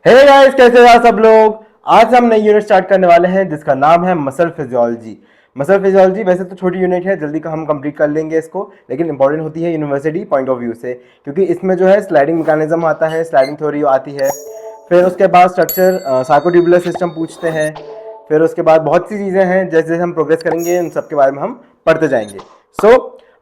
Hey guys, कैसे हैं सब लोग। आज हम नई यूनिट स्टार्ट करने वाले हैं जिसका नाम है मसल फिजियोलॉजी। मसल फिजियोलॉजी वैसे तो छोटी यूनिट है, जल्दी का हम कंप्लीट कर लेंगे इसको, लेकिन इंपॉर्टेंट होती है यूनिवर्सिटी पॉइंट ऑफ व्यू से, क्योंकि इसमें जो है स्लाइडिंग मैकेनिज्म आता है, स्लाइडिंग थ्योरी आती है। फिर उसके बाद स्ट्रक्चर साइकोट्यूबुलर सिस्टम पूछते हैं। फिर उसके बाद बहुत सी चीज़ें हैं, जैसे जैसे हम प्रोग्रेस करेंगे उन सब के बारे में हम पढ़ते जाएंगे।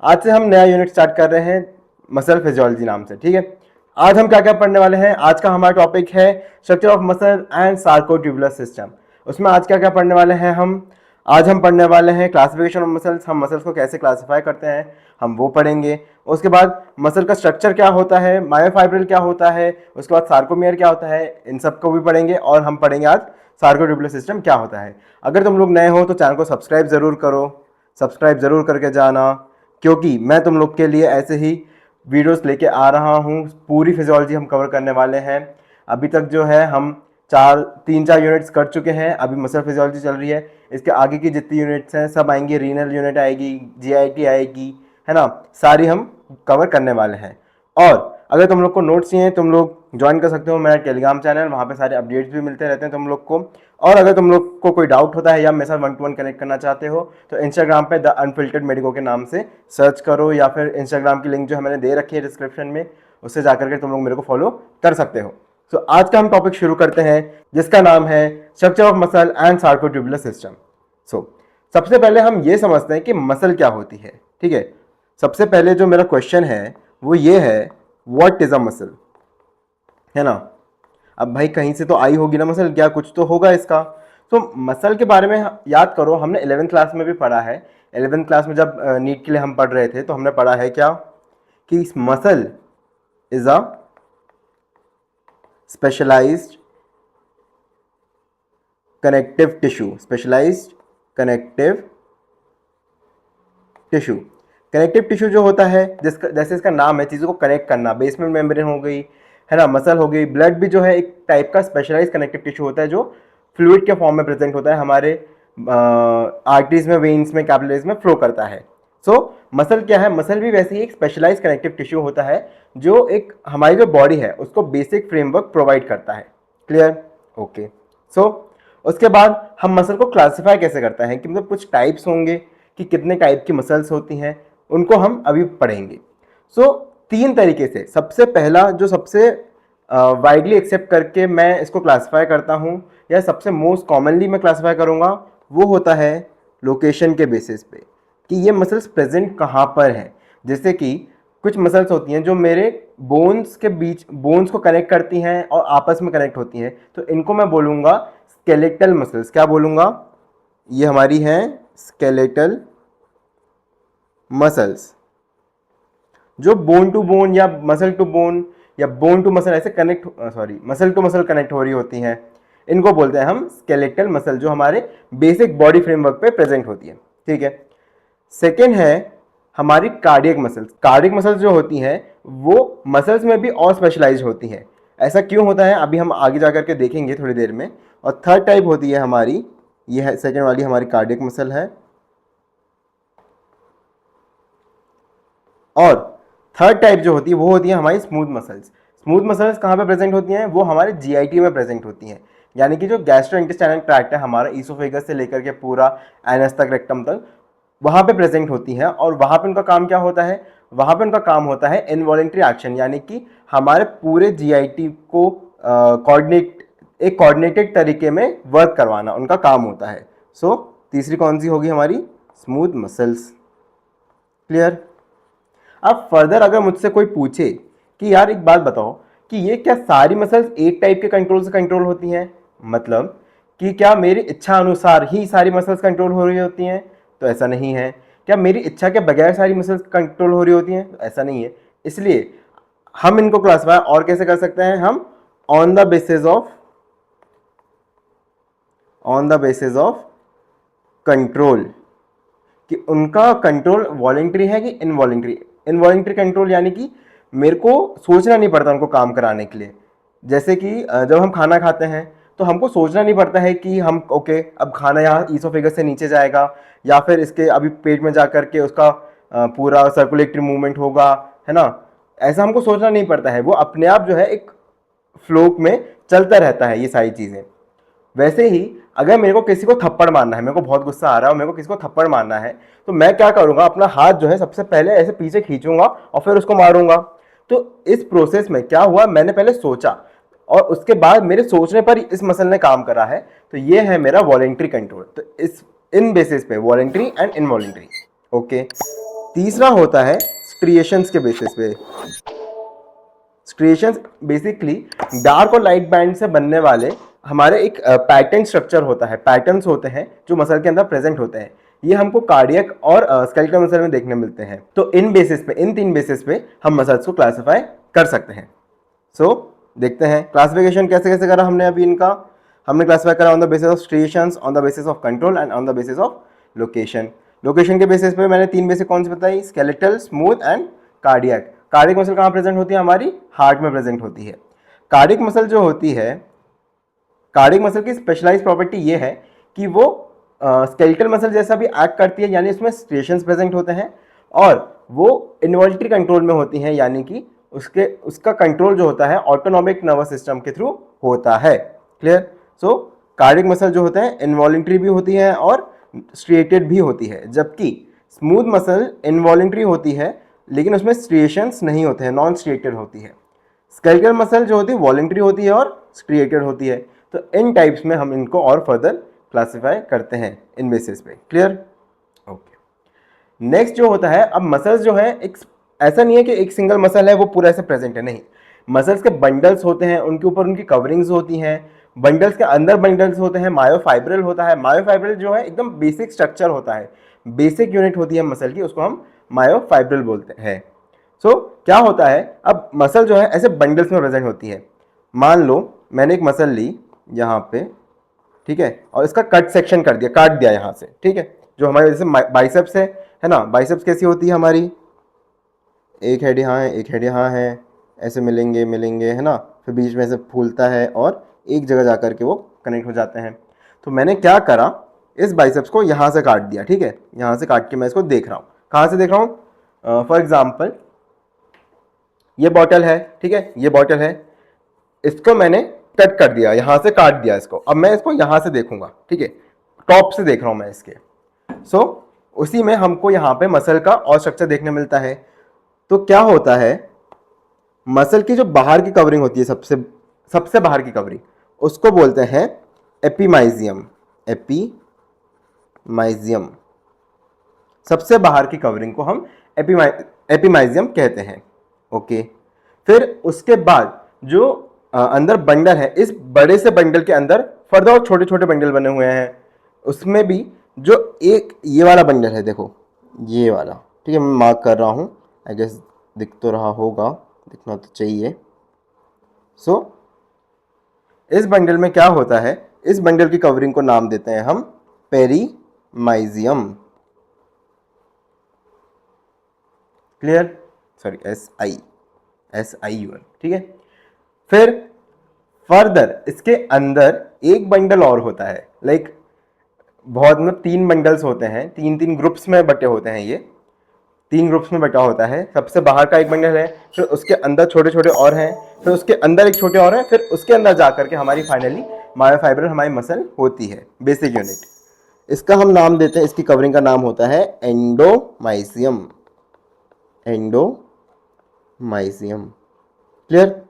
आज से हम नया यूनिट स्टार्ट कर रहे हैं मसल फिजियोलॉजी नाम से, ठीक है। आज हम क्या क्या पढ़ने वाले हैं। आज का हमारा टॉपिक है structure of muscle and sarcotubular system. उसमें आज क्या क्या पढ़ने वाले हैं हम। आज हम पढ़ने वाले हैं क्लासिफिकेशन ऑफ मसल्स, हम मसल्स को कैसे क्लासिफाई करते हैं हम वो पढ़ेंगे। उसके बाद मसल का स्ट्रक्चर क्या होता है, मायोफाइब्रिल क्या होता है, उसके बाद सार्कोमियर क्या होता है, इन सब को भी पढ़ेंगे। और हम पढ़ेंगे आज सार्कोट्यूबुलर सिस्टम क्या होता है। अगर तुम लोग नए हो तो चैनल को सब्सक्राइब ज़रूर करो, सब्सक्राइब ज़रूर करके जाना, क्योंकि मैं तुम लोग के लिए ऐसे ही वीडियोस लेके आ रहा हूँ। पूरी फिजियोलॉजी हम कवर करने वाले हैं। अभी तक जो है हम तीन चार यूनिट्स कर चुके हैं, अभी मसल फिजियोलॉजी चल रही है। इसके आगे की जितनी यूनिट्स हैं सब आएंगी, रीनल यूनिट आएगी, जीआईटी आएगी, है ना, सारी हम कवर करने वाले हैं। और अगर तुम लोग को नोट्स चाहिए तुम लोग ज्वाइन कर सकते हो मेरा टेलीग्राम चैनल, वहाँ पे सारे अपडेट्स भी मिलते रहते हैं तुम लोग को। और अगर तुम लोग को कोई डाउट होता है या मेरे साथ 1-to-1 कनेक्ट करना चाहते हो तो इंस्टाग्राम पे द अनफिल्टर्ड मेडिको के नाम से सर्च करो, या फिर इंस्टाग्राम की लिंक जो है मैंने दे रखी है डिस्क्रिप्शन में, उससे जाकर के तुम लोग मेरे को फॉलो कर सकते हो। तो आज का हम टॉपिक शुरू करते हैं जिसका नाम है structure of muscle and sarcotubular system. सबसे पहले हम ये समझते हैं कि मसल क्या होती है, ठीक है। सबसे पहले जो मेरा क्वेश्चन है वो ये है, व्हाट इज अ मसल, है ना। अब भाई कहीं से तो आई होगी ना मसल, क्या कुछ तो होगा इसका। तो मसल के बारे में याद करो, हमने 11th क्लास में भी पढ़ा है। 11th क्लास में जब नीट के लिए हम पढ़ रहे थे तो हमने पढ़ा है क्या कि muscle is a specialised connective tissue, specialised connective tissue. Connective tissue जो होता है, जिसका जैसे इसका नाम है, चीज़ों को कनेक्ट करना, बेसमेंट मेम्ब्रेन हो गई, है ना, मसल हो गई, ब्लड भी जो है एक टाइप का स्पेशलाइज कनेक्टिव टिश्यू होता है जो फ्लूइड के फॉर्म में प्रेजेंट होता है, हमारे आर्टरीज में, वेन्स में, कैपिलरीज में फ्लो करता है। मसल क्या है, मसल भी वैसे ही एक स्पेशलाइज कनेक्टिव टिश्यू होता है जो एक हमारी जो बॉडी है उसको बेसिक फ्रेमवर्क प्रोवाइड करता है। क्लियर? ओके। उसके बाद हम मसल को क्लासिफाई कैसे करते हैं, कि मतलब कुछ टाइप्स होंगे कि कितने टाइप की मसल्स होती हैं, उनको हम अभी पढ़ेंगे। तीन तरीके से, सबसे पहला जो सबसे वाइडली एक्सेप्ट करके मैं इसको क्लासिफाई करता हूँ, या सबसे मोस्ट कॉमनली मैं क्लासिफाई करूँगा, वो होता है लोकेशन के बेसिस पे, कि ये मसल्स प्रेजेंट कहाँ पर है। जैसे कि कुछ मसल्स होती हैं जो मेरे बोन्स के बीच, बोन्स को कनेक्ट करती हैं और आपस में कनेक्ट होती हैं, तो इनको मैं बोलूँगा स्केलेटल मसल्स। क्या बोलूँगा? ये हमारी हैं स्केलेटल मसल्स, जो बोन टू बोन या मसल टू बोन या बोन टू मसल ऐसे connect, sorry, muscle to muscle connect हो रही होती हैं, इनको बोलते हैं हम स्केलेटल मसल, जो हमारे बेसिक बॉडी फ्रेमवर्क पे प्रेजेंट होती है, ठीक है। सेकेंड है हमारी कार्डियक मसल्स। कार्डियक मसल्स जो होती हैं वो मसल्स में भी और स्पेशलाइज होती हैं। ऐसा क्यों होता है अभी हम आगे जाकर के देखेंगे थोड़ी देर में। और थर्ड टाइप होती है हमारी, ये है सेकेंड वाली हमारी कार्डियक मसल है। और थर्ड टाइप जो होती है वो होती है हमारी स्मूथ मसल्स। स्मूथ मसल्स कहाँ पे प्रेजेंट होती हैं? वो हमारे जीआईटी में प्रेजेंट होती हैं, यानी कि जो गैस्ट्रो इंटेस्टाइनल ट्रैक्ट है हमारा, ईसोफेगस से लेकर के पूरा एनस तक, रेक्टम तक, वहाँ पे प्रेजेंट होती हैं। और वहाँ पे उनका काम क्या होता है? वहाँ पे उनका काम होता है इनवॉलेंट्री एक्शन, यानी कि हमारे पूरे जीआईटी को एक कोऑर्डिनेटेड तरीके में वर्क करवाना उनका काम होता है। तीसरी कौन सी होगी हमारी? Smooth muscles. क्लियर? अब फर्दर अगर मुझसे कोई पूछे कि यार एक बात बताओ कि ये क्या सारी मसल्स एक टाइप के कंट्रोल से कंट्रोल होती हैं, मतलब कि क्या मेरी इच्छा अनुसार ही सारी मसल्स कंट्रोल हो रही होती हैं? तो ऐसा नहीं है। क्या मेरी इच्छा के बगैर सारी मसल्स कंट्रोल हो रही होती हैं? तो ऐसा नहीं है। इसलिए हम इनको क्लासिफाई और कैसे कर सकते हैं? हम on the basis of control, कि उनका कंट्रोल वॉलेंट्री है कि इनवॉलेंट्री। इनवॉलेंट्री कंट्रोल यानी कि मेरे को सोचना नहीं पड़ता उनको काम कराने के लिए। जैसे कि जब हम खाना खाते हैं तो हमको सोचना नहीं पड़ता है कि हम ओके अब खाना यहाँ ईसोफेगस से नीचे जाएगा, या फिर इसके अभी पेट में जा कर के उसका पूरा सर्कुलेटरी मूवमेंट होगा, है ना। ऐसा हमको सोचना नहीं पड़ता है, वो अपने आप जो है एक फ्लो में चलता रहता है ये सारी चीज़ें। वैसे ही अगर मेरे को किसी को थप्पड़ मारना है, मेरे को बहुत गुस्सा आ रहा है और मेरे को किसी को थप्पड़ मारना है, तो मैं क्या करूंगा, अपना हाथ जो है सबसे पहले ऐसे पीछे खींचूंगा और फिर उसको मारूंगा। तो इस प्रोसेस में क्या हुआ, मैंने पहले सोचा और उसके बाद मेरे सोचने पर इस मसल ने काम करा है। तो ये है मेरा वॉलेंट्री कंट्रोल। तो इस इन बेसिस पे वॉलेंट्री एंड इनवॉलेंट्री। ओके, तीसरा होता है स्ट्रिएशंस के बेसिस पे। स्ट्रिएशंस बेसिकली डार्क और लाइट बैंड से बनने वाले हमारे एक पैटर्न स्ट्रक्चर होता है, पैटर्न्स होते हैं जो मसल के अंदर प्रेजेंट होते हैं। ये हमको कार्डियक और स्केलेटल मसल में देखने मिलते हैं। तो इन बेसिस पे, इन 3 बेसिस पे हम मसल्स को क्लासिफाई कर सकते हैं। सो देखते हैं क्लासिफिकेशन कैसे कैसे करा हमने अभी इनका। हमने क्लासिफाई करा on the basis of striations, on the basis of control and on the basis of location. Location के बेसिस पे मैंने 3 बेसिक कौन सी बताई, skeletal, smooth and cardiac. Cardiac muscle कहाँ प्रेजेंट होती है, हमारी हार्ट में प्रेजेंट होती है। कार्डियक मसल जो होती है, कार्डियक मसल की स्पेशलाइज प्रॉपर्टी ये है कि वो स्केलेटल मसल जैसा भी एक्ट करती है, यानी उसमें स्ट्रिएशंस प्रेजेंट होते हैं, और वो इन्वॉल्यूटरी कंट्रोल में होती हैं, यानी कि उसका कंट्रोल जो होता है ऑटोनॉमिक नर्वस सिस्टम के थ्रू होता है। क्लियर। सो कार्डियक मसल जो होते हैं इनवॉल्यूंटरी भी होती है और स्ट्रिएटेड भी होती है, जबकि स्मूथ मसल इनवॉल्यूंटरी होती है लेकिन उसमें स्ट्रिएशंस नहीं होते हैं, नॉन स्ट्रिएटेड होती है। स्केलेटल मसल जो होती है वॉलंटरी होती है और स्ट्रिएटेड होती है। तो इन टाइप्स में हम इनको और फर्दर क्लासिफाई करते हैं इन बेसिस पे। क्लियर। ओके, नेक्स्ट जो होता है, अब मसल्स जो है एक ऐसा नहीं है कि एक सिंगल मसल है वो पूरा ऐसे प्रेजेंट है, नहीं। मसल्स के बंडल्स होते हैं, उनके ऊपर उनकी कवरिंग्स होती हैं, बंडल्स के अंदर बंडल्स होते हैं, मायोफाइब्रल होता है। मायोफाइब्रल जो है एकदम बेसिक स्ट्रक्चर होता है, बेसिक यूनिट होती है मसल की, उसको हम मायोफाइब्रल बोलते हैं। सो क्या होता है, अब मसल जो है ऐसे बंडल्स में प्रेजेंट होती है। मान लो मैंने एक मसल ली यहाँ पे, ठीक है, और इसका कट सेक्शन कर दिया, काट दिया यहाँ से, ठीक है। जो हमारे जैसे बाइसेप्स है ना, बाइसेप्स कैसी होती है हमारी, एक हेड यहाँ है, एक हेड यहाँ है, ऐसे मिलेंगे मिलेंगे, है ना, फिर बीच में से फूलता है और एक जगह जा कर के वो कनेक्ट हो जाते हैं। तो मैंने क्या करा, इस बाइसेप्स को यहाँ से काट दिया, ठीक है, यहाँ से काट के मैं इसको देख रहा हूँ। कहाँ से देख रहा हूँ, फॉर एग्जाम्पल ये बॉटल है, ठीक है, ये बॉटल है, इसको मैंने कट कर दिया, यहाँ से काट दिया इसको। अब मैं इसको यहाँ से देखूंगा, ठीक है, टॉप से देख रहा हूँ मैं इसके। सो उसी में हमको यहाँ पे मसल का और स्ट्रक्चर देखने मिलता है। तो क्या होता है, मसल की जो बाहर की कवरिंग होती है, सबसे सबसे बाहर की कवरिंग, उसको बोलते हैं एपिमाइजियम। एपिमाइजियम, सबसे बाहर की कवरिंग को हम एपिमाइजियम कहते हैं। ओके, फिर उसके बाद जो अंदर बंडल है, इस बड़े से बंडल के अंदर फर्दर और छोटे छोटे बंडल बने हुए हैं। उसमें भी जो एक ये वाला बंडल है, देखो ये वाला, ठीक है, मैं मार्क कर रहा हूँ, आई गेस दिख तो रहा होगा, दिखना तो चाहिए। सो इस बंडल में क्या होता है, इस बंडल की कवरिंग को नाम देते हैं हम पेरीमाइजियम। क्लियर, सॉरी SIUM, ठीक है। फिर फर्दर इसके अंदर एक बंडल और होता है, लाइक बहुत मतलब 3 बंडल्स होते हैं, 3 ग्रुप्स में बटे होते हैं, ये 3 ग्रुप्स में बटा होता है। सबसे बाहर का एक बंडल है, फिर उसके अंदर छोटे छोटे और हैं, फिर उसके अंदर एक छोटे और हैं, फिर उसके अंदर जा करके हमारी फाइनली मायोफाइब्रल हमारी मसल होती है, बेसिक यूनिट। इसका हम नाम देते हैं, इसकी कवरिंग का नाम होता है एंडोमाइसियम। Endomysium, clear.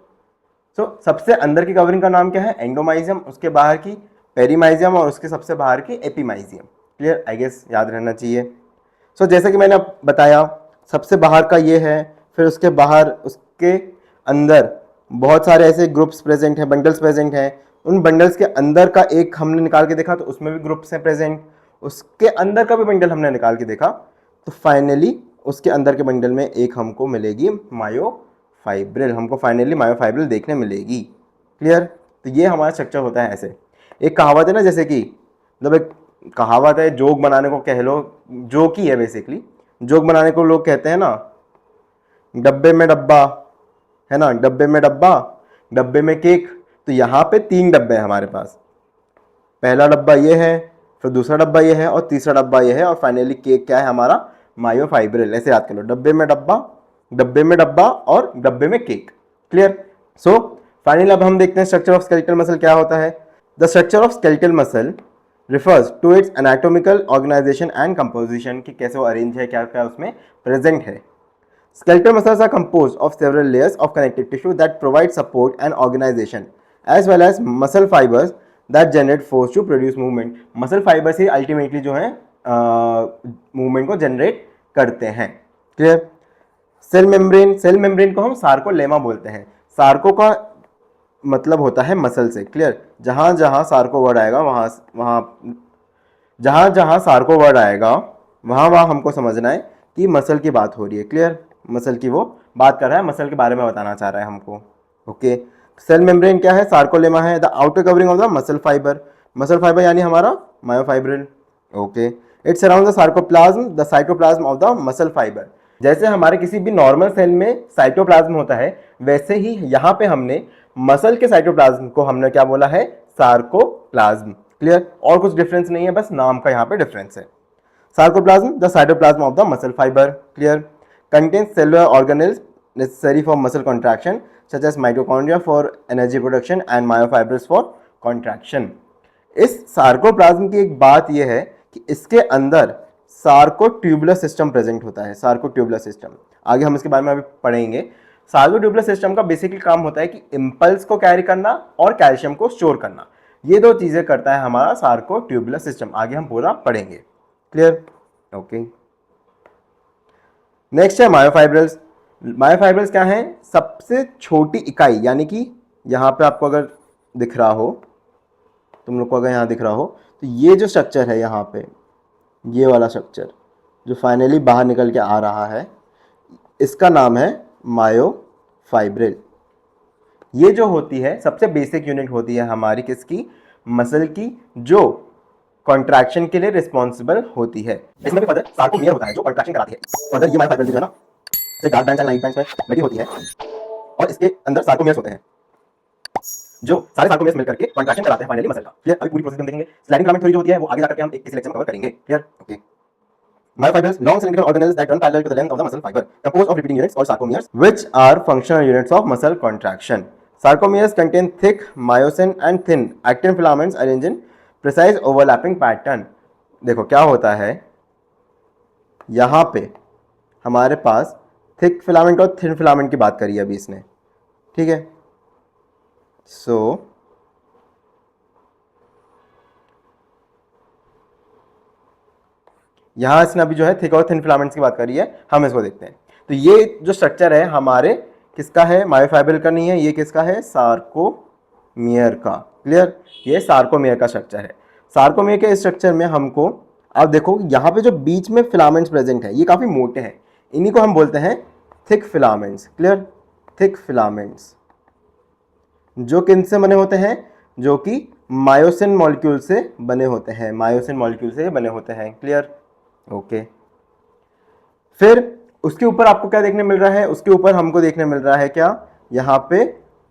सो सबसे अंदर की कवरिंग का नाम क्या है, एंडोमाइजियम, उसके बाहर की पेरीमाइजियम और उसके सबसे बाहर की एपीमाइजियम। क्लियर, आई गेस याद रहना चाहिए। सो जैसे कि मैंने अब बताया, सबसे बाहर का ये है, फिर उसके बाहर उसके अंदर बहुत सारे ऐसे ग्रुप्स प्रेजेंट हैं, बंडल्स प्रेजेंट हैं। उन बंडल्स के अंदर का एक हमने निकाल के देखा तो उसमें भी ग्रुप्स हैं प्रेजेंट, उसके अंदर का भी बंडल हमने निकाल के देखा तो फाइनली उसके अंदर के बंडल में एक हमको मिलेगी मायोफाइब्रिल, हमको फाइनली मायोफाइब्रिल देखने मिलेगी। क्लियर। तो ये हमारा स्ट्रक्चर होता है ऐसे। एक कहावत है ना, जैसे कि मतलब एक कहावत है, जोक बनाने को कह लो, जोक ही है बेसिकली। जोक बनाने को लोग कहते हैं ना, डब्बे में डब्बा, है ना, डब्बे में डब्बा, डब्बे में केक। तो यहाँ पे 3 डब्बे हैं हमारे पास, पहला डब्बा ये है, फिर दूसरा डब्बा ये है और तीसरा डब्बा ये है, और फाइनली केक क्या है हमारा, मायोफाइब्रिल। ऐसे याद कर लो, डब्बे में डब्बा, डब्बे में डब्बा और डब्बे में केक। क्लियर। सो फाइनली अब हम देखते हैं स्ट्रक्चर ऑफ स्केलेटल मसल क्या होता है। The structure of skeletal muscle refers to its anatomical organisation and composition, कि कैसे वो अरेंज है, क्या क्या उसमें प्रेजेंट है। Skeletal muscles are composed of several layers of connective tissue that provide support and organization, as well as muscle fibers that generate force to produce movement. Muscle fibers he ultimately जो है movement को generate करते हैं। Clear. Cell membrane को हम sarcolemma बोलते हैं। Sarco का मतलब होता है मसल से। क्लियर। जहां जहां सार्को वर्ड आएगा जहां जहां सार्को वर्ड आएगा वहां वहां हमको समझना है कि मसल की बात हो रही है। क्लियर। मसल की वो बात कर रहा है, मसल के बारे में बताना चाह रहा है हमको। ओके। सेल मेम्ब्रेन क्या है? सार्कोलेमा है। The outer covering of the muscle fibre, muscle fibre यानी हमारा myofibril. Okay. It's around the sarcoplasm the cytoplasm of the muscle fibre. जैसे हमारे किसी भी नॉर्मल सेल में साइटोप्लाज्म होता है, वैसे ही यहाँ पे हमने मसल के साइटोप्लाज्म को हमने क्या बोला है? सार्कोप्लाज्म। क्लियर। और कुछ डिफरेंस नहीं है, बस नाम का यहाँ पे डिफरेंस है। Sarcoplasm, the cytoplasm of the muscle fiber, clear, contains cellular organelles necessary for muscle contraction, such as mitochondria for energy production and myofibrils for contraction. इस सार्कोप्लाज्म की एक बात यह है कि इसके अंदर सार्कोट्यूबुलर सिस्टम प्रेजेंट होता है। सार्कोट्यूबुलर सिस्टम आगे हम इसके बारे में अभी पढ़ेंगे। सार्कोट्यूबुलर सिस्टम का बेसिकली काम होता है कि इंपल्स को कैरी करना और कैल्शियम को स्टोर करना। ये दो चीजें करता है हमारा सार्कोट्यूबुलर सिस्टम। आगे हम पूरा पढ़ेंगे। क्लियर। ओके। नेक्स्ट है मायोफाइब्रिल्स। मायोफाइब्रिल्स क्या है? सबसे छोटी इकाई, यानी कि यहां पे आपको अगर दिख रहा हो, तुम लोग को अगर यहां दिख रहा हो, तो ये जो स्ट्रक्चर है यहां पे, ये वाला स्ट्रक्चर जो फाइनली बाहर निकल के आ रहा है, इसका नाम है मायोफाइब्रिल। ये जो होती है सबसे बेसिक यूनिट होती है हमारी किसकी? मसल की, जो कॉन्ट्रैक्शन के लिए रिस्पॉन्सिबल होती है। इसमें भी फर्दर सार्कोमियर होता है जो कॉन्ट्रैक्शन कराती है। फर्दर ये मायोफाइब्रिल जो है ना, से dark bands and light bands में लगी होती है, और इसके अंदर सार्कोमियर्स होते हैं जो सारे सार्कोमियर्स मिलकर के कॉन्ट्रैक्शन कराते हैं फाइनली मसल का। क्लियर। अभी पूरी प्रोसेस हम देखेंगे। स्लाइडिंग फिलामेंट थ्योरी जो होती है वो आगे जाकर के हम एक किसी लेक्चर में कवर करेंगे। Clear. Okay. Myofibrils, long cylindrical organelles that run parallel to the length of the muscle fiber, composed of repeating units or sarcomeres, which are functional units of muscle contraction. Sarcomeres contain thick myosin and thin actin filaments arranged in precise overlapping pattern. देखो क्या होता है, यहाँ पे हमारे पास thick filament और thin filament की बात करी अभी इसने। ठीक है। सो यहां इसने अभी जो है थिक और थिन फिलामेंट्स की बात करी है, हम इसको देखते हैं। तो ये जो स्ट्रक्चर है हमारे किसका है? मायोफाइब्रिल का नहीं है, ये किसका है? सार्कोमियर का। क्लियर। ये सार्कोमियर का स्ट्रक्चर है। सार्कोमियर के स्ट्रक्चर में हमको, आप देखो यहाँ पे जो बीच में फिलामेंट्स प्रेजेंट है ये काफी मोटे हैं, इन्हीं को हम बोलते हैं thick filaments. Clear. Thick filaments जो किन से बने होते हैं? जो कि मायोसिन मॉलिक्यूल से बने होते हैं। मायोसिन मॉलिक्यूल से बने होते हैं। क्लियर। ओके। फिर उसके ऊपर आपको क्या देखने मिल रहा है? उसके ऊपर हमको देखने मिल रहा है क्या? यहाँ पे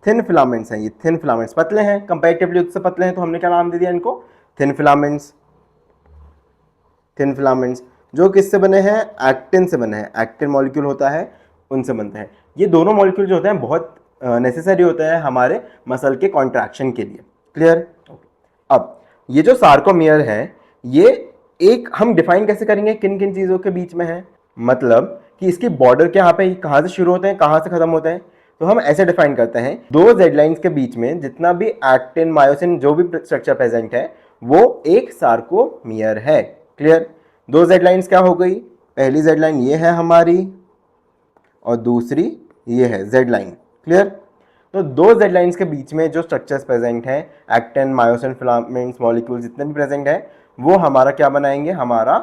थिन फिलामेंट्स हैं। ये थिन फिलामेंट्स पतले हैं, कंपैरेटिवली उससे पतले हैं, तो हमने क्या नाम दे दिया इनको? Thin filaments. थिन फिलामेंट्स जो किससे बने हैं? एक्टिन से बने हैं। एक्टिन मॉलिक्यूल होता है, उनसे बनते हैं। ये दोनों मॉलिक्यूल जो होते हैं बहुत नेसेसरी होते हैं हमारे मसल के कॉन्ट्रैक्शन के लिए। क्लियर। अब ये जो सार्कोमियर है, ये एक हम डिफाइन कैसे करेंगे किन किन चीजों के बीच में है? मतलब कि इसकी बॉर्डर के यहाँ पे कहाँ से शुरू होते हैं, कहाँ से खत्म होते हैं? तो हम ऐसे डिफाइन करते हैं, दो जेड लाइंस के बीच में जितना भी एक्टिन मायोसिन जो भी स्ट्रक्चर प्रेजेंट है वो एक सार्कोमियर है। क्लियर। दो जेड लाइंस क्या हो गई? पहली जेड लाइन ये है हमारी और दूसरी ये है जेड लाइन। क्लियर। तो दो जेड लाइंस के बीच में जो स्ट्रक्चर्स प्रेजेंट हैं, एक्टिन मायोसिन फिलामेंट्स मॉलिक्यूल्स जितने भी प्रेजेंट है, वो हमारा क्या बनाएंगे? हमारा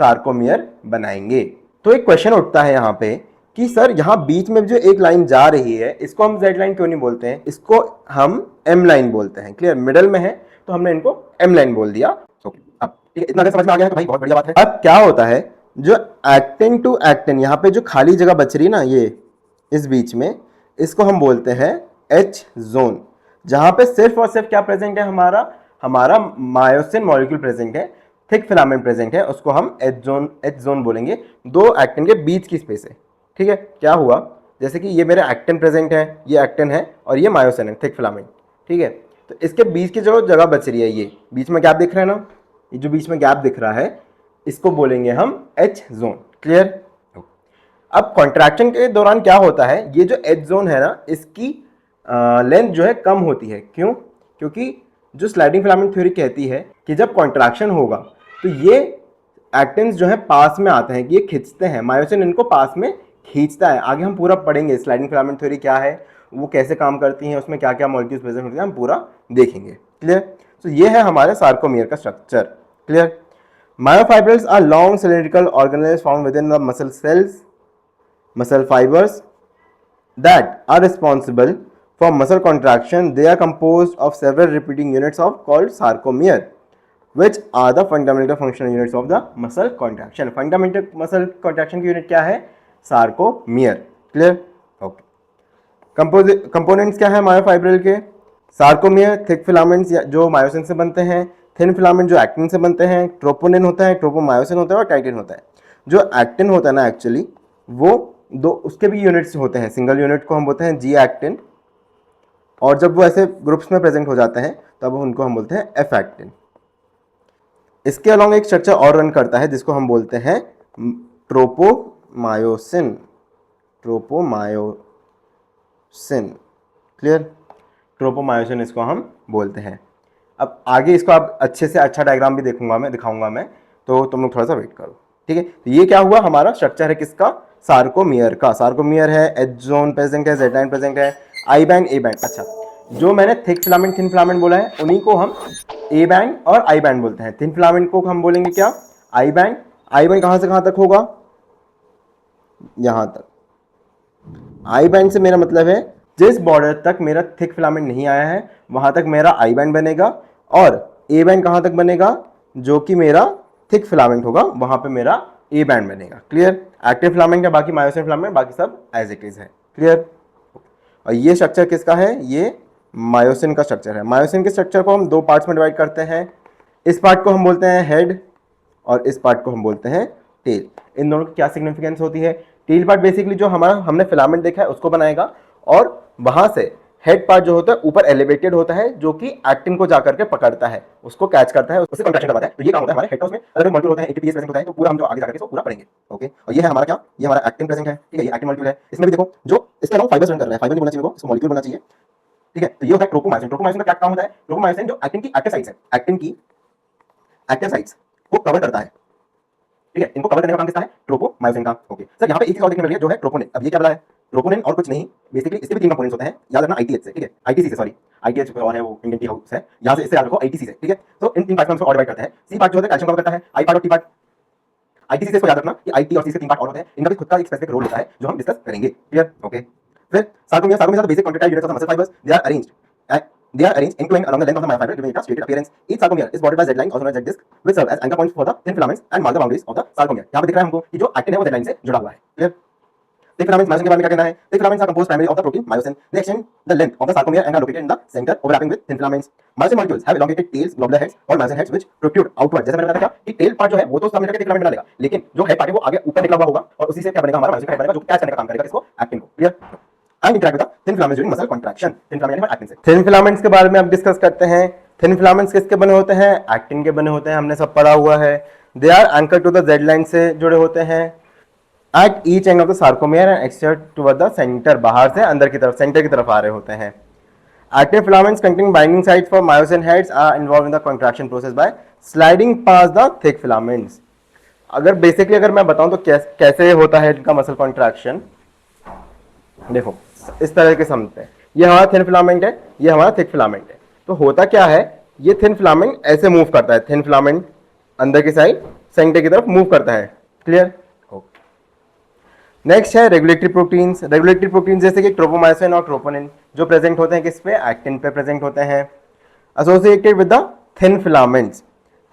सार्कोमियर बनाएंगे। तो एक क्वेश्चन उठता है यहाँ पे कि सर यहाँ बीच में जो एक लाइन जा रही है इसको हम जेड लाइन क्यों नहीं बोलते हैं? इसको हम एम लाइन बोलते हैं। क्लियर। मिडल में है तो हमने इनको एम लाइन बोल दिया। अब ठीक है, इतना अगर समझ में आ गया तो भाई बहुत बढ़िया बात है। अब क्या होता है, जो एक्टिन टू एक्टिन यहाँ पे जो खाली जगह बच रही है ना, ये इस बीच में, इसको हम बोलते हैं एच जोन, जहां पे सिर्फ और सिर्फ क्या प्रेजेंट है? हमारा मायोसिन मॉलिक्यूल प्रेजेंट है, थिक फिलामेंट प्रेजेंट है, उसको हम एच जोन बोलेंगे। दो एक्टिन के बीच की स्पेस है। ठीक है। क्या हुआ, जैसे कि ये मेरे एक्टिन प्रेजेंट है, ये एक्टिन है और ये मायोसिन है, थिक फिलामेंट, ठीक है। तो इसके बीच की जो जगह बच रही है, ये बीच में गैप दिख रहा है ना, ये जो बीच में गैप दिख रहा है इसको बोलेंगे हम एच जोन। क्लियर। अब कॉन्ट्रैक्शन के दौरान क्या होता है, ये जो एच जोन है ना, इसकी लेंथ जो है कम होती है। क्यों? क्योंकि जो स्लाइडिंग फिलामेंट थ्योरी कहती है कि जब कॉन्ट्रैक्शन होगा तो ये एक्टिन्स जो है पास में आते हैं, कि ये खींचते हैं, मायोसिन इनको पास में खींचता है। आगे हम पूरा पढ़ेंगे स्लाइडिंग फिलामेंट थ्योरी क्या है, वो कैसे काम करती हैं, उसमें क्या क्या मॉलिक्यूल्स प्रेजेंट होते हैं, हम पूरा देखेंगे। क्लियर। तो ये है हमारे सार्कोमियर का structure. Clear. Myofibrils are long cylindrical organelles found with in the muscle cells, muscle fibers that are responsible for muscle contraction. They are composed of several repeating units of called sarcomere, which are the fundamental functional units of the muscle contraction. Fundamental muscle contraction की unit क्या है? sarcomere. Clear? Okay. Components क्या है myofibril के? sarcomere, thick filaments जो myosin से बनते हैं, thin filament जो एक्टिन से बनते हैं, ट्रोपोनिन होता है, ट्रोपोमायोसिन होता है और टाइटिन होता है। जो एक्टिन होता है ना, एक्चुअली वो दो उसके भी यूनिट्स होते हैं। सिंगल यूनिट को हम बोलते हैं जी एक्टिन, और जब वो ऐसे ग्रुप्स में प्रेजेंट हो जाते हैं तब उनको हम बोलते हैं एफ एक्टिन। इसके अलॉन्ग एक स्ट्रक्चर और रन करता है जिसको हम बोलते हैं ट्रोपोमायोसिन। ट्रोपोमायोसिन। क्लियर। ट्रोपोमायोसिन इसको हम बोलते हैं। अब आगे इसको आप अच्छे से अच्छा डायग्राम भी दिखाऊंगा मैं, तो तुम लोग थोड़ा सा वेट करो, ठीक है। तो ये क्या हुआ, हमारा स्ट्रक्चर है किसका? सार्कोमियर का। सार्कोमियर है, एच जोन प्रेजेंट है, जेड लाइन प्रेजेंट है, आई बैंड, ए बैंड। अच्छा, जो मैंने थिक फिलामेंट थिन फिलामेंट बोला है उन्हीं को हम ए बैंड और आई बैंड बोलते हैं। थिन फिलामेंट को हम बोलेंगे क्या? I band. आई बैंड कहां से कहां तक होगा? यहां तक। आई बैंड से मेरा मतलब है जिस बॉर्डर तक मेरा थिक फिलामेंट नहीं आया है वहां तक मेरा आई बैंड बनेगा, और ए बैंड कहां तक बनेगा? जो कि मेरा थिक फिलामेंट होगा वहां पे मेरा ए बैंड बनेगा। क्लियर। एक्टिव फिलामेंट है, बाकी मायोसिन फिलामेंट, बाकी सब एज इट इज है। क्लियर। और ये स्ट्रक्चर किसका है? ये मायोसिन का स्ट्रक्चर है। मायोसिन के स्ट्रक्चर को हम दो पार्ट्स में डिवाइड करते हैं। इस पार्ट को हम बोलते हैं हेड और इस पार्ट को हम बोलते हैं टेल। इन दोनों की क्या सिग्निफिकेंस होती है? टेल पार्ट बेसिकली जो हमने फिलामेंट देखा है उसको बनाएगा, और वहां से हेड पार्ट जो होता है ऊपर एलिवेटेड होता है, जो कि एक्टिन को जाकर के पकड़ता है, उसको कैच करता है, उससे कॉन्ट्रैक्शन करवाता है। तो ये काम होता है हमारे हेड का। उसमें अगर मॉलिक्यूल होता है एटीपी प्रेजेंट होता है, तो पूरा हम जो आगे जाकर के इसको पूरा पढ़ेंगे। ओके। और ये है हमारा क्या? ये हमारा एक्टिन प्रेजेंट है, ठीक है। ये एक्टिन मॉलिक्यूल है। इसमें भी देखो जो इसके अलावा फाइबर्स रन कर रहे हैं, फाइबर नहीं बोलना चाहिए, इसको मॉलिक्यूल बोलना चाहिए, ठीक है। तो ये होता है ट्रोपोमायोसिन। ट्रोपोमायोसिन का क्या काम होता है? ट्रोपोमायोसिन जो एक्टिन की एक्टिव साइट्स है, एक्टिन की एक्टिव साइट्स को कवर करता है, ठीक है। इनको कवर करने का काम किसका है? ट्रोपोमायोसिन का। ओके सर, यहाँ पे एक चीज और देखने मिल रही है जो है ट्रोपोनिन। अब ये क्या बोला है? ट्रोपोनिन और कुछ नहीं, बेसिकली इसके भी तीन कंपोनेंट्स होते हैं, याद रखना आईटीएच से, ठीक है। आईटीसी से, सॉरी आईटीएच और है वो इंडियन टी हाउस है, यहाँ से इससे याद रखो आईटीसी से, ठीक है। तो इन तीन पार्ट्स में हम इसको और डिवाइड करते हैं। सी पार्ट जो होता है कैल्शियम कवर करता है, आई पार्ट और टी पार्ट। आईटीसी से इसको याद रखना कि आईटी और सी से तीन पार्ट और होते हैं, इनका भी खुद का एक स्पेसिफिक रोल होता है जो हम डिस्कस करेंगे। क्लियर। ओके। फिर sarcomere basic contractile units of the muscle fibres, they are arranged end to end along the length of the myofiber giving it a stated appearance. Each sarcomere is bordered by Z line, also known as Z disc, which serve as anchor points for the thin filaments and mark the boundaries of the sarcomere. यहाँ पे दिख रहा है हमको कि जो actin है वो Z line से जुड़ा हुआ है। क्लियर। थिक फिलामेंट्स मायोसिन के बारे में क्या कहना है? Thick filaments are composed primarily of the protein myosin. They extend the length of the sarcomere and are located in the center, overlapping with thin filaments. Myosin molecules have elongated tails, globular heads और myosin heads which protrude outward. जैसे मैंने बताया था कि tail part जो है वो तो उसका मिलकर थिक फिलामेंट बना लेगा, लेकिन जो हेड पार्ट है वो आगे ऊपर निकला हुआ होगा, और उसी से क्या बनेगा? हमारा मायोसिन का हेड बनेगा, जो कैच करने का काम करेगा इसको, एक्टिन को। Clear. and interact with the thin filaments during muscle contraction. Thin filament है actin से। Thin filaments के बारे में अब डिस्कस करते हैं। Thin filaments किसके बने होते हैं? एक्टिन के बने होते हैं, हमने सब पढ़ा हुआ है। They are anchored to the Z line से जुड़े होते हैं। At each end of the sarcomere and extend toward the center, बाहर से अंदर की तरफ, सेंटर की तरफ आ रहे होते हैं। Active filaments containing binding sites for myosin heads are involved in the contraction process by sliding past the thick filaments. अगर बेसिकली अगर मैं बताऊं तो कैसे होता है इनका मसल कॉन्ट्रैक्शन, देखो इस तरह के समझते हैं। ये हमारा थिन फिलामेंट है, ये हमारा थिक फिलामेंट है। तो होता क्या है, ये थिन फिलामेंट ऐसे मूव करता है, थिन फिलामेंट अंदर की साइड सेंटर की तरफ मूव करता है। क्लियर। नेक्स्ट है रेगुलेटरी प्रोटीन्स। रेगुलेटरी प्रोटीन्स जैसे कि ट्रोपोमायोसिन और ट्रोपोनिन जो प्रेजेंट होते हैं किस पे? एक्टिन पे प्रेजेंट होते हैं, associated with the thin filaments.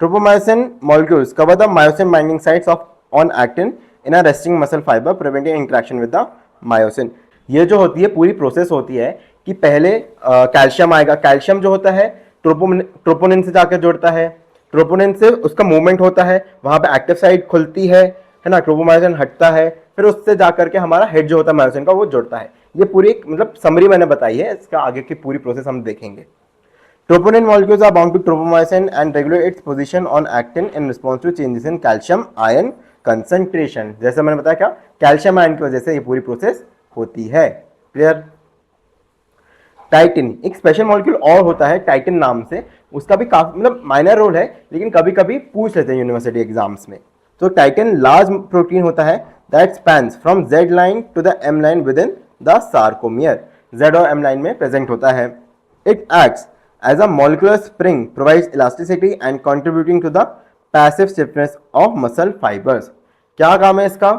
Tropomyosin molecules cover the myosin binding sites of on actin in a resting muscle fibre preventing interaction with the myosin. ये जो होती है पूरी प्रोसेस होती है कि पहले कैल्शियम आएगा, कैल्शियम जो होता है ट्रोपोनिन से जाकर जुड़ता है, ट्रोपोनिन से उसका मूवमेंट होता है, वहां पे एक्टिव साइट खुलती है ना, ट्रोपोमायोसिन हटता है, फिर उससे जाकर के हमारा हेड जो होता है मायोसिन का वो जुड़ता है। ये पूरी एक मतलब समरी मैंने बताई है, इसका आगे की पूरी प्रोसेस हम देखेंगे। Troponin molecules are bound to tropomyosin and regulate its position on actin in response to changes in calcium ion concentration। जैसे मैंने बताया क्या, कैल्शियम आयन की वजह से ये पूरी प्रोसेस होती है। क्लियर। टाइटिन एक स्पेशल मॉलिक्यूल और होता है टाइटिन नाम से, उसका भी काफी मतलब माइनर रोल है, लेकिन कभी कभी पूछ लेते हैं यूनिवर्सिटी एग्जाम्स में। तो टाइटिन लार्ज प्रोटीन होता है that spans from Z line to the M line with in the sarcomere. Z और एम लाइन में प्रेजेंट होता है। It acts as a molecular spring, provides elasticity and contributing to the passive stiffness of muscle fibers। क्या काम है इसका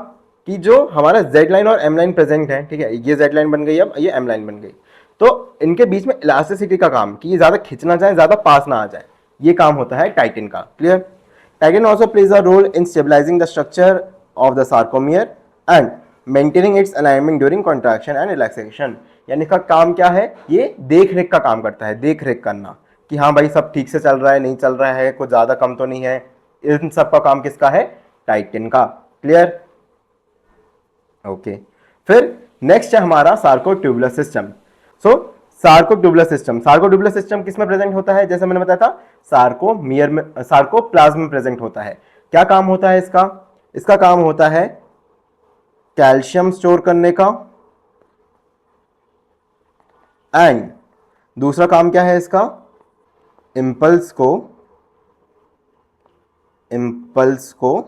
कि जो हमारा Z लाइन और M लाइन प्रेजेंट है, ठीक है, ये Z लाइन बन गई, अब ये M लाइन बन गई, तो इनके बीच में इलास्टिसिटी का काम कि ये ज्यादा खिंचना जाए, ज्यादा पास ना आ जाए, ये काम होता है टाइटिन का। Clear. Titin also plays a role in stabilising the structure of the sarcomere and maintaining its alignment during contraction and relaxation. यानी इसका काम क्या है, ये देख रेख का काम करता है, देख रेख करना कि हाँ भाई सब ठीक से चल रहा है, नहीं चल रहा है, कुछ ज्यादा कम तो नहीं है, इन सब का काम किसका है, टाइटिन का। क्लियर। ओके। फिर नेक्स्ट है हमारा सार्कोट्यूबुलर सिस्टम। सो सार्कोट्यूबुलर सिस्टम, सार्कोट्यूबुलर सिस्टम किसमें प्रेजेंट होता है, जैसे मैंने बताया था सार्कोमियर में, सार्कोप्लाज्म में प्रेजेंट होता है। क्या काम होता है इसका, इसका काम होता है कैल्शियम स्टोर करने का, एंड दूसरा काम क्या है इसका, इंपल्स को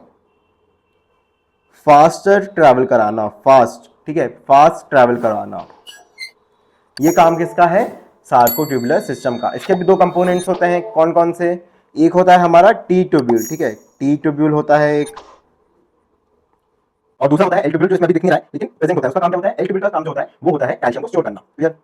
फास्टर ट्रैवल कराना, फास्ट, ठीक है, फास्ट ट्रैवल कराना, ये काम किसका है, सार्कोट्यूबुलर सिस्टम का। इसके भी दो कंपोनेंट्स होते हैं, कौन कौन से, एक होता है हमारा टी ट्यूब्यूल, ठीक है, टी ट्यूब्यूल होता है एक, और दूसरा होता है एल ट्यूब्यूल, जो इसमें भी दिख नहीं रहा है लेकिन प्रेजेंट होता है। उसका काम क्या होता है, एल ट्यूब्यूल का काम जो होता है वो होता है कैल्शियम को स्टोर करना। Clear.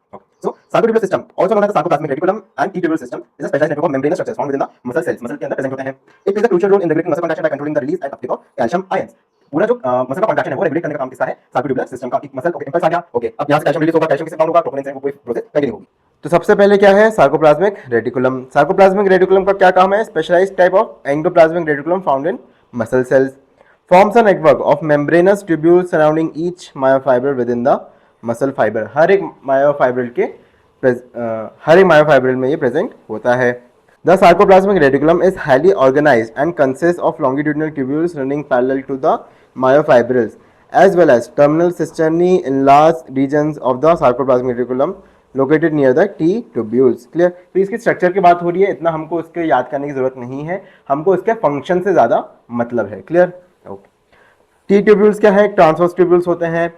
So sarcotubular system also known as sarcoplasmic reticulum and T tubule system is a specialised network of membranous structures found with in the muscle cells, muscle के अंदर प्रेजेंट होते हैं। It plays a crucial role in regulating muscle contraction by controlling the release and uptake of calcium ions. पूरा जो muscle का contraction है वो regulate करने का काम किसका है, सार्कोट्यूबुलर सिस्टम का। मसल ओके, इंपल्स आ गया, ओके, अब यहां से कैल्शियम रिलीज होगा, कैल्शियम किससे बाउंड होगा, प्रोपोनिन से, वो कोई प्रोसेस कंटिन्यू होगी। तो सबसे पहले क्या है सार्कोप्लाज्मिक रेटिकुलम। सार्कोप्लाज्मिक रेटिकुलम का क्या काम है, specialised type of endoplasmic reticulum found in muscle cells, forms a network of membranous tubules surrounding each myofibril within the muscle fiber। हर एक मायोफाइब्रिल के हर एक मायोफाइब्रिल में ये प्रेजेंट होता है। The sarcoplasmic reticulum is highly organized and consists of longitudinal tubules running parallel to the myofibrils as well as terminal cisternae in large regions of the sarcoplasmic reticulum located near the T tubules। Clear. तो इसकी structure की बात हो रही है, इतना हमको इसके याद करने की जरूरत नहीं है, हमको इसके फंक्शन से ज्यादा मतलब है। क्लियर। ओके। टी ट्यूब्यूल्स क्या है, ट्रांसवर्स ट्यूब्यूल्स होते हैं।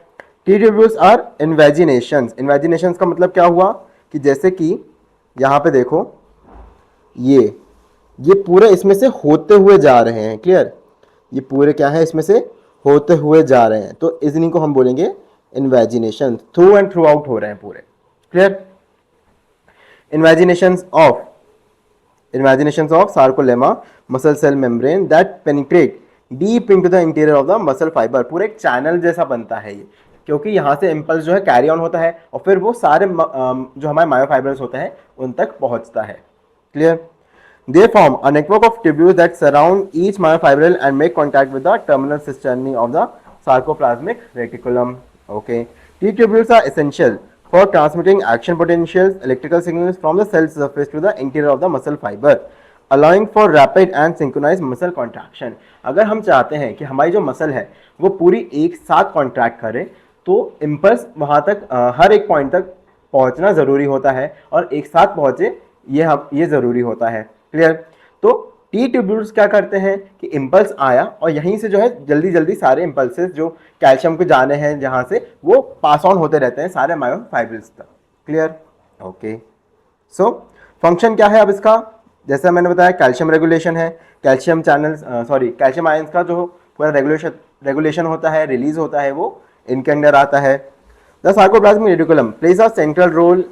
T tubules are invaginations. Invaginations का मतलब क्या हुआ कि जैसे कि यहाँ पे देखो ये पूरे इसमें से होते हुए जा रहे हैं। क्लियर। ये पूरे क्या है, इसमें से होते हुए जा रहे हैं, तो इन्हीं को हम बोलेंगे invagination, through and through out हो रहे हैं पूरे। Clear. Invaginations of sarcolemma muscle cell membrane that penetrate deep into the interior of the muscle fibre. पूरे एक चैनल जैसा बनता है ये, क्योंकि यहाँ से इम्पल्स जो है कैरी ऑन होता है और फिर वो सारे जो हमारे मायोफाइबर्स होते हैं उन तक पहुंचता है। Clear. They form a network of tubules that surround each myofibril and make contact with the terminal cisternae of the sarcoplasmic reticulum. Okay. T tubules are essential for transmitting action potentials, electrical signals from the cell surface to the interior of the muscle fiber, allowing for rapid and synchronized muscle contraction। अगर हम चाहते हैं कि हमारी जो muscle है वो पूरी एक साथ कॉन्ट्रैक्ट करे, तो इम्पल्स वहाँ तक हर एक पॉइंट तक पहुँचना ज़रूरी होता है और एक साथ पहुँचे ये ज़रूरी होता है। क्लियर। तो टी ट्यूब्यूल्स क्या करते हैं कि इम्पल्स आया और यहीं से जो है जल्दी जल्दी सारे इम्पल्सेस जो कैल्शियम को जाने हैं जहाँ से, वो पास ऑन होते रहते हैं सारे मायोफाइब्रिल्स तक। क्लियर। ओके। सो फंक्शन क्या है अब इसका, जैसे मैंने बताया कैल्शियम रेगुलेशन है, कैल्शियम चैनल्स कैल्शियम आयंस का जो पूरा रेगुलेशन होता है, रिलीज होता है, वो इनके अंदर आता है। The sarcoplasmic reticulum plays a central role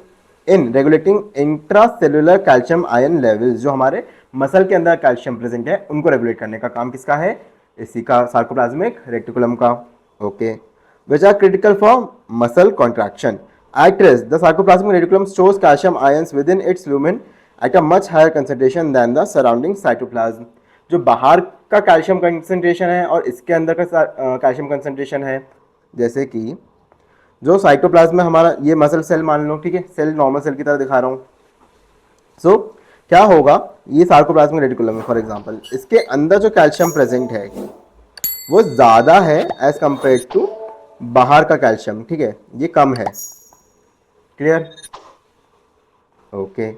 in regulating intracellular calcium ion levels. जो हमारे मसल के अंदर कैल्शियम प्रेजेंट है उनको रेगुलेट करने का काम किसका है, इसी का, सार्कोप्लाज्मिक रेटिकुलम का। Okay. Which are critical for muscle contraction. At rest, the sarcoplasmic reticulum stores calcium ions within its lumen at a much higher concentration than the surrounding cytoplasm। जो बाहर का कैल्शियम कंसंट्रेशन है और इसके अंदर का calcium concentration है जैसे कि जो साइटोप्लाज्म में हमारा ये मसल सेल मान लो, ठीक है, सेल नॉर्मल सेल की तरह दिखा रहा हूँ। सो क्या होगा, ये सार्कोप्लाज्मिक रेटिकुलम है फॉर एग्जांपल, इसके अंदर जो कैल्शियम प्रेजेंट है वो ज़्यादा है एज कंपेयर टू बाहर का कैल्शियम, ठीक है, ये कम है। Clear? Okay.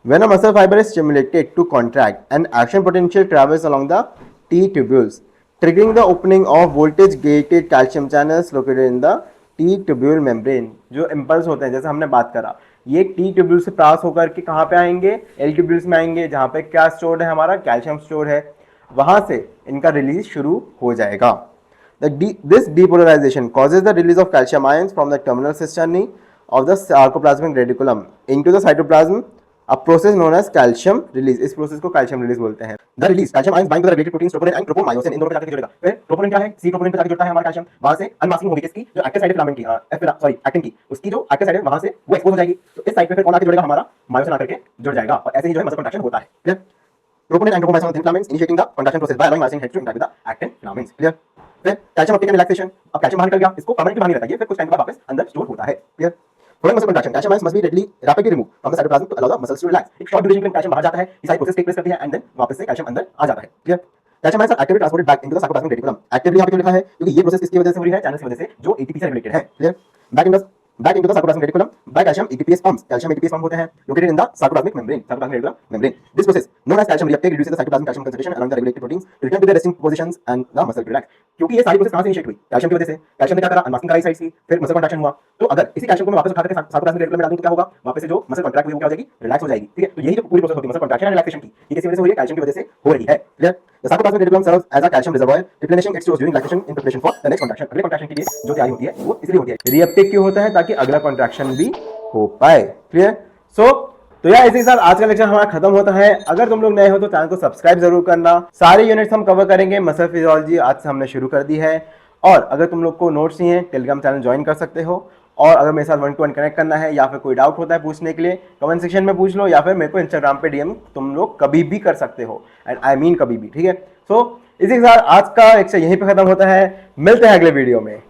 When a muscle fiber is stimulated to contract, an action potential travels along the T tubules, triggering the opening of voltage-gated calcium channels located in the T tubule membrane. जो impulse होते हैं, जैसे हमने बात करा, ये T tubule से पास होकर के कहाँ पे आएंगे, L tubules में आएंगे, जहाँ पे क्या स्टोर है, हमारा कैल्शियम स्टोर है, वहाँ से इनका रिलीज शुरू हो जाएगा. This depolarization causes the release of calcium ions from the terminal cisternae of the sarcoplasmic reticulum into the cytoplasm, a process known as calcium release. इस प्रोसेस को calcium release बोलते हैं. The release calcium ions bind to the related proteins troponin and tropomyosin, इन दोनों पे जाकर जुड़ेगा. फिर troponin क्या है, C troponin पे जाकर जुड़ता है हमारा कैल्शियम, वहां से अनमास्किंग होगी किसकी, जो एक्टिव साइड फिलामेंट की, एक्टिन की, उसकी जो एक्टिव साइड है वहां से वो एक्सपोज हो जाएगी. तो इस साइड पे फिर कौन आके जुड़ेगा, हमारा मायोसिन आकर के जुड़ जाएगा, और ऐसे ही जो है मसल कंट्रैक्शन होता है. Clear? Troponin and tropomyosin thin filaments initiating the contraction process by allowing myosin heads to interact with the actin filaments. Clear? फिर कैल्शियम अपटेक एंड रिलैक्सेशन, अब कैल्शियम बाहर निकल गया, इसको परमानेंटली बाहर नहीं रहता, ये फिर कुछ टाइम के बाद वापस अंदर स्टोर होता है. Clear? Following muscle contraction, calcium ions must be rapidly removed from the cytoplasm to allow the muscles to relax. एक शॉर्ट ड्यूरेशन के लिए कैल्शियम बाहर जाता है, ये सारी प्रोसेस टेक प्लेस करती है, एंड देन वापस से कैल्शियम अंदर आ जाता है. Clear? Calcium ions are actively transported back into the sarcoplasmic reticulum. Actively यहाँ पे क्यों लिखा है, क्योंकि ये प्रोसेस किसकी वजह से हो रही है, चैनल्स की वजह से, जो एटीपी से रिलेटेड है. Clear? Back into the sarcoplasmic reticulum by calcium ATPase pumps. Calcium ATPase pump होते हैं located in the sarcoplasmic membrane, sarcoplasmic reticulum membrane. This process known as calcium reuptake reduces the cytoplasmic calcium concentration along the regulated proteins to return to their resting positions and the muscle to relax. क्योंकि ये सारी process कहां से initiate हुई, calcium की वजह से. Calcium ने क्या करा, अनमास्किंग कराई साइड की, फिर मसल कंट्रैक्शन हुआ. तो अगर इसी कैल्शियम को मैं वापस उठा करके सार्कोप्लाज्मिक रेटिकुलम में डाल दूं तो क्या होगा, वापस से जो मसल कंट्रैक्ट हुई वो क्या हो जाएगी, रिलैक्स हो जाएगी. ठीक है, तो यही जो पूरी प्रोसेस होती है मसल कंट्रैक्शन एंड रिलैक्सेशन की, ये किस वजह से हो रही है, कैल्शियम की वजह से हो रही है. Clear? The sarcoplasmic reticulum serves as a calcium reservoir, replenishing its stores during lactation in preparation for the next contraction. अगले contraction के लिए जो तैयारी होती है वो इसलिए होती है. रीअपटेक क्यों होता है, ताकि अगला contraction भी हो पाए. क्लियर? तो यार इसी के साथ आज का लेक्चर हमारा खत्म होता है. अगर तुम लोग नए हो तो चैनल को सब्सक्राइब जरूर करना. सारे यूनिट्स हम कवर करेंगे. मसल फिजियोलॉजी आज से हमने शुरू कर दी है, और अगर तुम लोग को नोट्स चाहिए टेलीग्राम चैनल ज्वाइन कर सकते हो, और अगर मेरे साथ 1-to-1 कनेक्ट करना है या फिर कोई डाउट होता है पूछने के लिए, कमेंट सेक्शन में पूछ लो, या फिर मेरे को इंस्टाग्राम पे डीएम तुम लोग कभी भी कर सकते हो, एंड आई मीन कभी भी. ठीक है, इसी के साथ आज का लेक्चर यहीं पे खत्म होता है. मिलते हैं अगले वीडियो में.